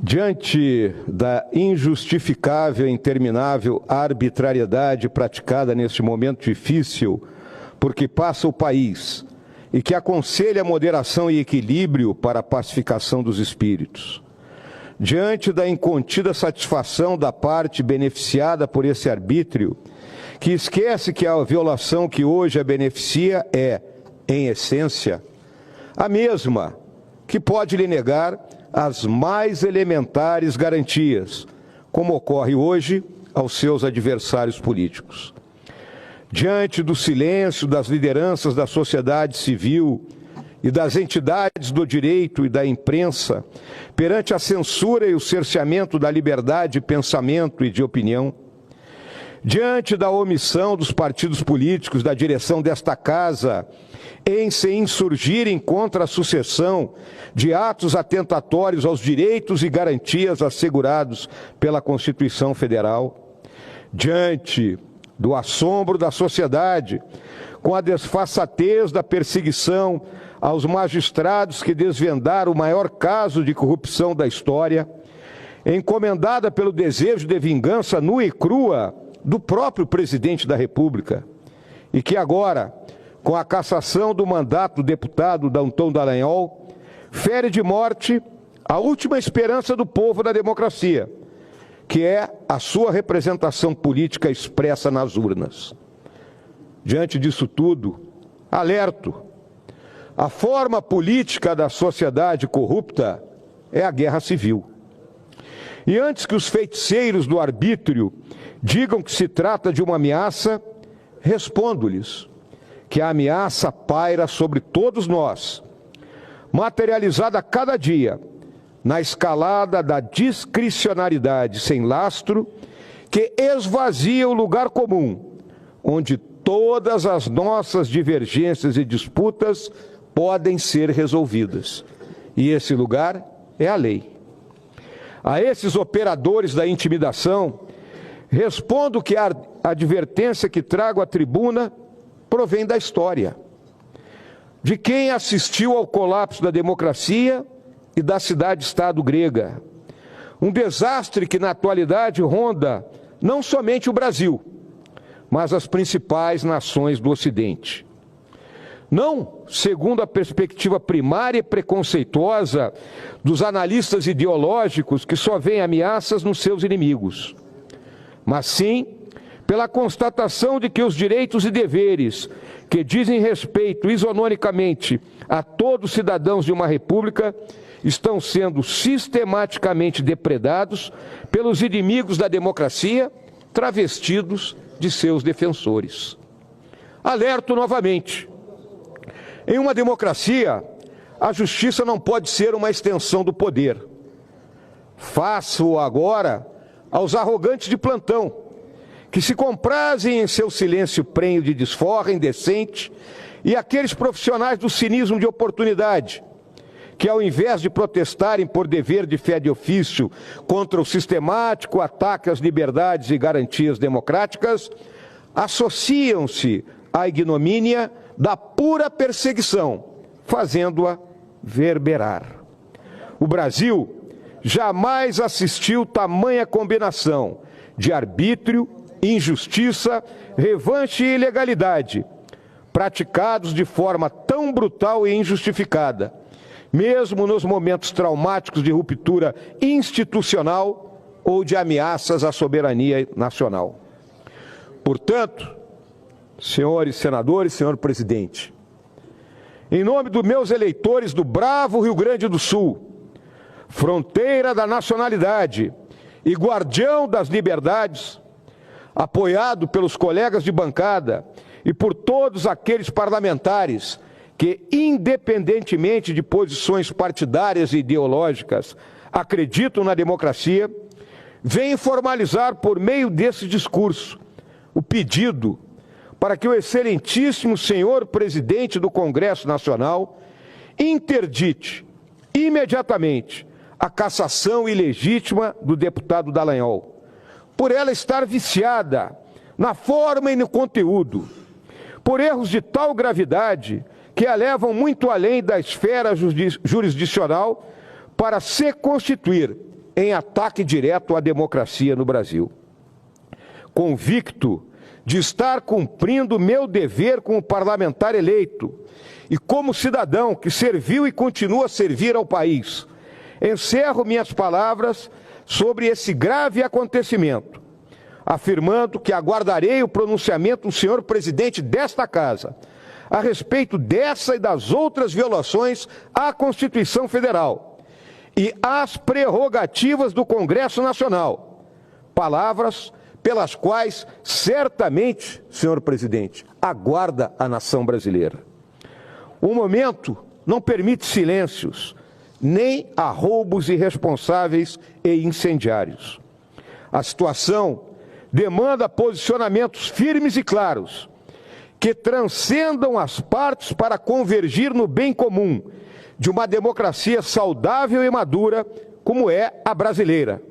Diante da injustificável e interminável arbitrariedade praticada neste momento difícil por que passa o país e que aconselha moderação e equilíbrio para a pacificação dos espíritos, diante da incontida satisfação da parte beneficiada por esse arbítrio, que esquece que a violação que hoje a beneficia é, em essência, a mesma que pode lhe negar as mais elementares garantias, como ocorre hoje aos seus adversários políticos. Diante do silêncio das lideranças da sociedade civil e das entidades do direito e da imprensa, perante a censura e o cerceamento da liberdade de pensamento e de opinião, diante da omissão dos partidos políticos da direção desta casa em se insurgirem contra a sucessão de atos atentatórios aos direitos e garantias assegurados pela Constituição Federal, diante do assombro da sociedade com a desfaçatez da perseguição aos magistrados que desvendaram o maior caso de corrupção da história, encomendada pelo desejo de vingança nua e crua do próprio presidente da República, e que agora, com a cassação do mandato do deputado Antônio Dallagnol, fere de morte a última esperança do povo da democracia, que é a sua representação política expressa nas urnas. Diante disso tudo, alerto: a forma política da sociedade corrupta é a guerra civil. E antes que os feiticeiros do arbítrio digam que se trata de uma ameaça, respondo-lhes que a ameaça paira sobre todos nós, materializada a cada dia na escalada da discricionariedade sem lastro que esvazia o lugar comum, onde todas as nossas divergências e disputas podem ser resolvidas. E esse lugar é a lei. A esses operadores da intimidação, respondo que a advertência que trago à tribuna provém da história, de quem assistiu ao colapso da democracia e da cidade-estado grega. Um desastre que na atualidade ronda não somente o Brasil, mas as principais nações do Ocidente. Não segundo a perspectiva primária e preconceituosa dos analistas ideológicos que só veem ameaças nos seus inimigos, mas sim pela constatação de que os direitos e deveres que dizem respeito isonomicamente a todos os cidadãos de uma república estão sendo sistematicamente depredados pelos inimigos da democracia, travestidos de seus defensores. Alerto novamente: em uma democracia, a justiça não pode ser uma extensão do poder. Faço agora aos arrogantes de plantão, que se comprazem em seu silêncio prenho de desforra indecente, e aqueles profissionais do cinismo de oportunidade, que ao invés de protestarem por dever de fé de ofício contra o sistemático ataque às liberdades e garantias democráticas, associam-se à ignomínia da pura perseguição, fazendo-a verberar. O Brasil jamais assistiu tamanha combinação de arbítrio, injustiça, revanche e ilegalidade, praticados de forma tão brutal e injustificada, mesmo nos momentos traumáticos de ruptura institucional ou de ameaças à soberania nacional. Portanto, senhores senadores, senhor presidente, em nome dos meus eleitores do bravo Rio Grande do Sul, fronteira da nacionalidade e guardião das liberdades, apoiado pelos colegas de bancada e por todos aqueles parlamentares que, independentemente de posições partidárias e ideológicas, acreditam na democracia, venho formalizar por meio desse discurso o pedido para que o excelentíssimo senhor presidente do Congresso Nacional interdite imediatamente a cassação ilegítima do deputado Dallagnol, por ela estar viciada na forma e no conteúdo, por erros de tal gravidade que a levam muito além da esfera jurisdicional para se constituir em ataque direto à democracia no Brasil. Convicto de estar cumprindo meu dever como parlamentar eleito e como cidadão que serviu e continua a servir ao país, encerro minhas palavras sobre esse grave acontecimento, afirmando que aguardarei o pronunciamento do senhor presidente desta Casa a respeito dessa e das outras violações à Constituição Federal e às prerrogativas do Congresso Nacional, palavras pelas quais certamente, senhor presidente, aguarda a nação brasileira. O momento não permite silêncios, nem arroubos irresponsáveis e incendiários. A situação demanda posicionamentos firmes e claros, que transcendam as partes para convergir no bem comum de uma democracia saudável e madura, como é a brasileira,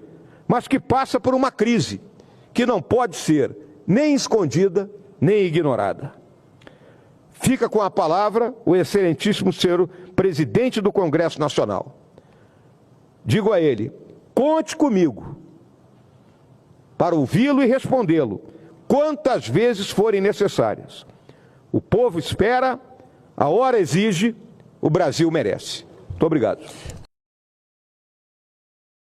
mas que passa por uma crise que não pode ser nem escondida, nem ignorada. Fica com a palavra o excelentíssimo senhor presidente do Congresso Nacional. Digo a ele, conte comigo para ouvi-lo e respondê-lo quantas vezes forem necessárias. O povo espera, a hora exige, o Brasil merece. Muito obrigado.